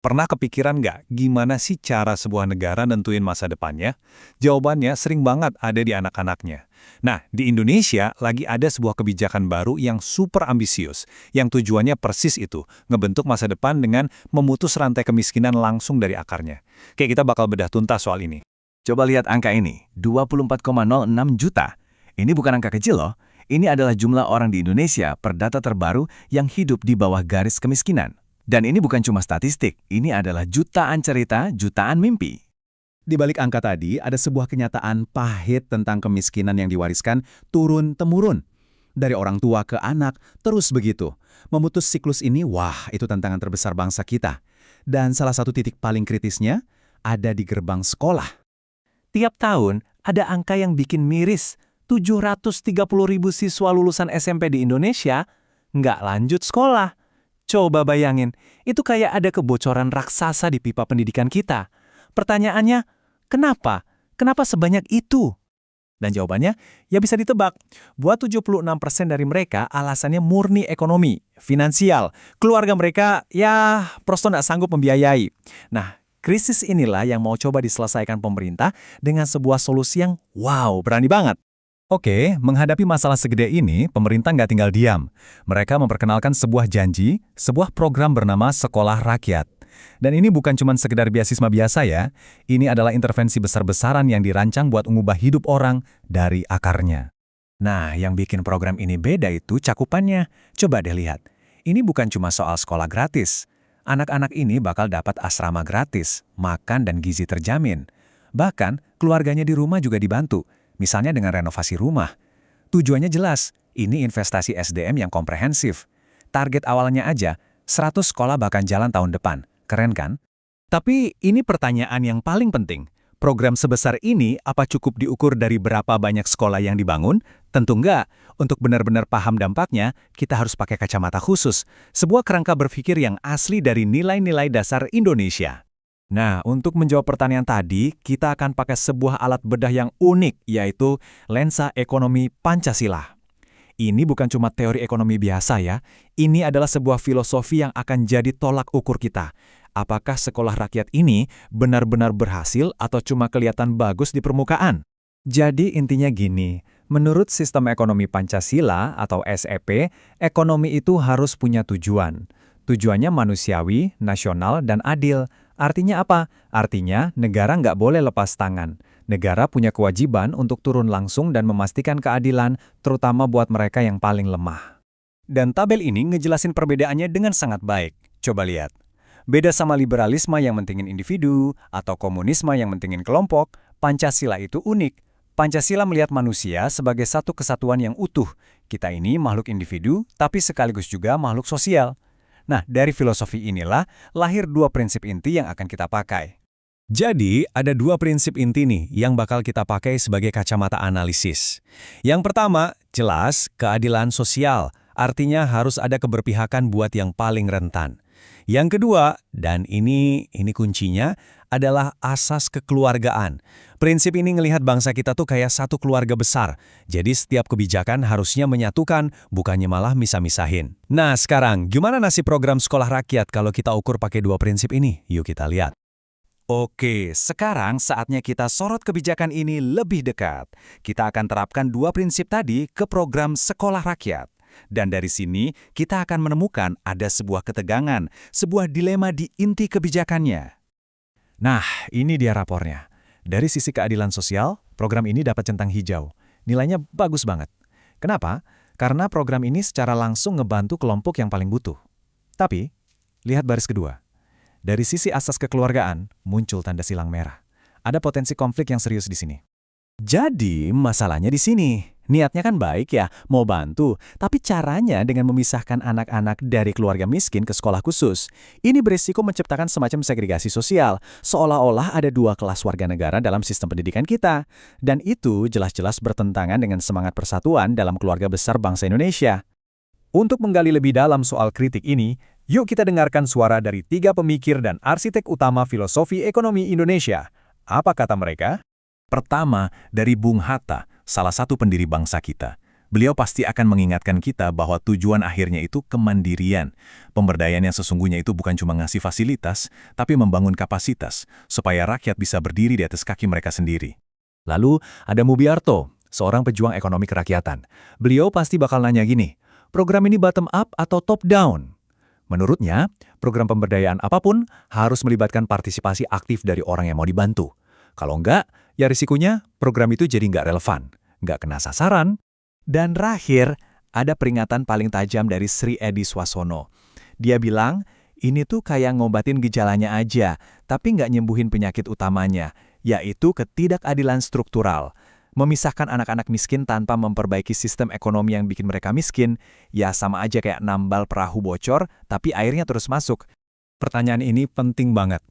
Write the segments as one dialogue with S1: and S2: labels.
S1: Pernah kepikiran nggak gimana sih cara sebuah negara nentuin masa depannya? Jawabannya sering banget ada di anak-anaknya. Nah, di Indonesia lagi ada sebuah kebijakan baru yang super ambisius, yang tujuannya persis itu, ngebentuk masa depan dengan memutus rantai kemiskinan langsung dari akarnya. Kayak kita bakal bedah tuntas soal ini.
S2: Coba lihat angka ini, 24,06 juta. Ini bukan angka kecil loh. Ini adalah jumlah orang di Indonesia per data terbaru yang hidup di bawah garis kemiskinan. Dan ini bukan cuma statistik, ini adalah jutaan cerita, jutaan mimpi.
S3: Di balik angka tadi, ada sebuah kenyataan pahit tentang kemiskinan yang diwariskan turun-temurun. Dari orang tua ke anak, terus begitu. Memutus siklus ini, wah, itu tantangan terbesar bangsa kita. Dan salah satu titik paling kritisnya ada di gerbang sekolah.
S4: Tiap tahun, ada angka yang bikin miris. 730.000 siswa lulusan SMP di Indonesia nggak lanjut sekolah. Coba bayangin, itu kayak ada kebocoran raksasa di pipa pendidikan kita. Pertanyaannya, kenapa? Kenapa sebanyak itu? Dan jawabannya, ya bisa ditebak. Buat 76% dari mereka, alasannya murni ekonomi, finansial. Keluarga mereka, ya, prosto nggak sanggup membiayai. Nah, krisis inilah yang mau coba diselesaikan pemerintah dengan sebuah solusi yang, wow, berani banget.
S1: Oke, menghadapi masalah segede ini, pemerintah nggak tinggal diam. Mereka memperkenalkan sebuah janji, sebuah program bernama Sekolah Rakyat. Dan ini bukan cuma sekedar beasiswa biasa ya, ini adalah intervensi besar-besaran yang dirancang buat mengubah hidup orang dari akarnya.
S4: Nah, yang bikin program ini beda itu cakupannya. Coba deh lihat, ini bukan cuma soal sekolah gratis. Anak-anak ini bakal dapat asrama gratis, makan dan gizi terjamin. Bahkan, keluarganya di rumah juga dibantu. Misalnya dengan renovasi rumah. Tujuannya jelas, ini investasi SDM yang komprehensif. Target awalnya aja, 100 sekolah bahkan jalan tahun depan. Keren kan?
S1: Tapi ini pertanyaan yang paling penting. Program sebesar ini apa cukup diukur dari berapa banyak sekolah yang dibangun? Tentu enggak. Untuk benar-benar paham dampaknya, kita harus pakai kacamata khusus. Sebuah kerangka berpikir yang asli dari nilai-nilai dasar Indonesia. Nah, untuk menjawab pertanyaan tadi, kita akan pakai sebuah alat bedah yang unik, yaitu lensa ekonomi Pancasila. Ini bukan cuma teori ekonomi biasa ya, ini adalah sebuah filosofi yang akan jadi tolak ukur kita. Apakah sekolah rakyat ini benar-benar berhasil atau cuma kelihatan bagus di permukaan? Jadi intinya gini, menurut sistem ekonomi Pancasila atau SEP, ekonomi itu harus punya tujuan. Tujuannya manusiawi, nasional, dan adil. Artinya apa? Artinya negara nggak boleh lepas tangan. Negara punya kewajiban untuk turun langsung dan memastikan keadilan, terutama buat mereka yang paling lemah. Dan tabel ini ngejelasin perbedaannya dengan sangat baik. Coba lihat. Beda sama liberalisme yang mentingin individu, atau komunisme yang mentingin kelompok, Pancasila itu unik. Pancasila melihat manusia sebagai satu kesatuan yang utuh. Kita ini makhluk individu, tapi sekaligus juga makhluk sosial. Nah, dari filosofi inilah lahir dua prinsip inti yang akan kita pakai. Jadi, ada dua prinsip inti nih yang bakal kita pakai sebagai kacamata analisis. Yang pertama, jelas keadilan sosial, artinya harus ada keberpihakan buat yang paling rentan. Yang kedua, dan ini kuncinya, adalah asas kekeluargaan. Prinsip ini ngelihat bangsa kita tuh kayak satu keluarga besar. Jadi setiap kebijakan harusnya menyatukan, bukannya malah misah-misahin. Nah sekarang, gimana nasib program sekolah rakyat kalau kita ukur pakai dua prinsip ini? Yuk kita lihat. Oke, sekarang saatnya kita sorot kebijakan ini lebih dekat. Kita akan terapkan dua prinsip tadi ke program sekolah rakyat. Dan dari sini, kita akan menemukan ada sebuah ketegangan, sebuah dilema di inti kebijakannya. Nah, ini dia rapornya. Dari sisi keadilan sosial, program ini dapat centang hijau. Nilainya bagus banget. Kenapa? Karena program ini secara langsung ngebantu kelompok yang paling butuh. Tapi, lihat baris kedua. Dari sisi asas kekeluargaan, muncul tanda silang merah. Ada potensi konflik yang serius di sini. Jadi, masalahnya di sini. Niatnya kan baik ya, mau bantu. Tapi caranya dengan memisahkan anak-anak dari keluarga miskin ke sekolah khusus. Ini berisiko menciptakan semacam segregasi sosial. Seolah-olah ada dua kelas warga negara dalam sistem pendidikan kita. Dan itu jelas-jelas bertentangan dengan semangat persatuan dalam keluarga besar bangsa Indonesia. Untuk menggali lebih dalam soal kritik ini, yuk kita dengarkan suara dari 3 pemikir dan arsitek utama filosofi ekonomi Indonesia. Apa kata mereka? Pertama, dari Bung Hatta, salah satu pendiri bangsa kita.
S2: Beliau pasti akan mengingatkan kita bahwa tujuan akhirnya itu kemandirian. Pemberdayaan yang sesungguhnya itu bukan cuma ngasih fasilitas, tapi membangun kapasitas, supaya rakyat bisa berdiri di atas kaki mereka sendiri.
S4: Lalu ada Mubiarto, seorang pejuang ekonomi kerakyatan. Beliau pasti bakal nanya gini, program ini bottom up atau top down? Menurutnya, program pemberdayaan apapun harus melibatkan partisipasi aktif dari orang yang mau dibantu. Kalau enggak, ya risikonya program itu jadi nggak relevan, nggak kena sasaran. Dan terakhir, ada peringatan paling tajam dari Sri Edi Swasono. Dia bilang, ini tuh kayak ngobatin gejalanya aja, tapi nggak nyembuhin penyakit utamanya, yaitu ketidakadilan struktural. Memisahkan anak-anak miskin tanpa memperbaiki sistem ekonomi yang bikin mereka miskin, ya sama aja kayak nambal perahu bocor, tapi airnya terus masuk.
S1: Pertanyaan ini penting banget.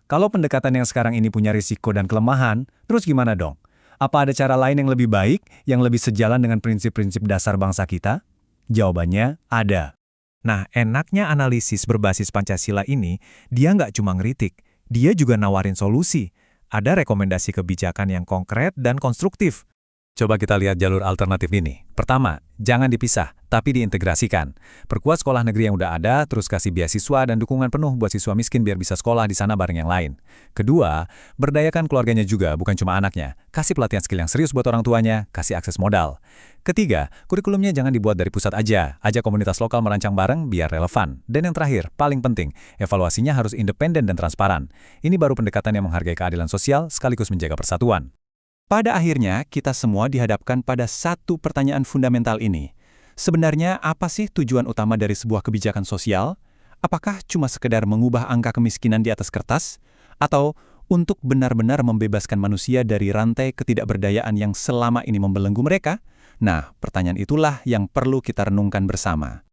S1: Kalau pendekatan yang sekarang ini punya risiko dan kelemahan, terus gimana dong? Apa ada cara lain yang lebih baik, yang lebih sejalan dengan prinsip-prinsip dasar bangsa kita? Jawabannya ada. Nah, enaknya analisis berbasis Pancasila ini, dia nggak cuma ngeritik, dia juga nawarin solusi. Ada rekomendasi kebijakan yang konkret dan konstruktif. Coba kita lihat jalur alternatif ini. Pertama, jangan dipisah, tapi diintegrasikan. Perkuat sekolah negeri yang udah ada, terus kasih beasiswa dan dukungan penuh buat siswa miskin biar bisa sekolah di sana bareng yang lain. Kedua, berdayakan keluarganya juga, bukan cuma anaknya. Kasih pelatihan skill yang serius buat orang tuanya, kasih akses modal. Ketiga, kurikulumnya jangan dibuat dari pusat aja. Ajak komunitas lokal merancang bareng biar relevan. Dan yang terakhir, paling penting, evaluasinya harus independen dan transparan. Ini baru pendekatan yang menghargai keadilan sosial sekaligus menjaga persatuan. Pada akhirnya, kita semua dihadapkan pada satu pertanyaan fundamental ini. Sebenarnya, apa sih tujuan utama dari sebuah kebijakan sosial? Apakah cuma sekedar mengubah angka kemiskinan di atas kertas? Atau untuk benar-benar membebaskan manusia dari rantai ketidakberdayaan yang selama ini membelenggu mereka? Nah, pertanyaan itulah yang perlu kita renungkan bersama.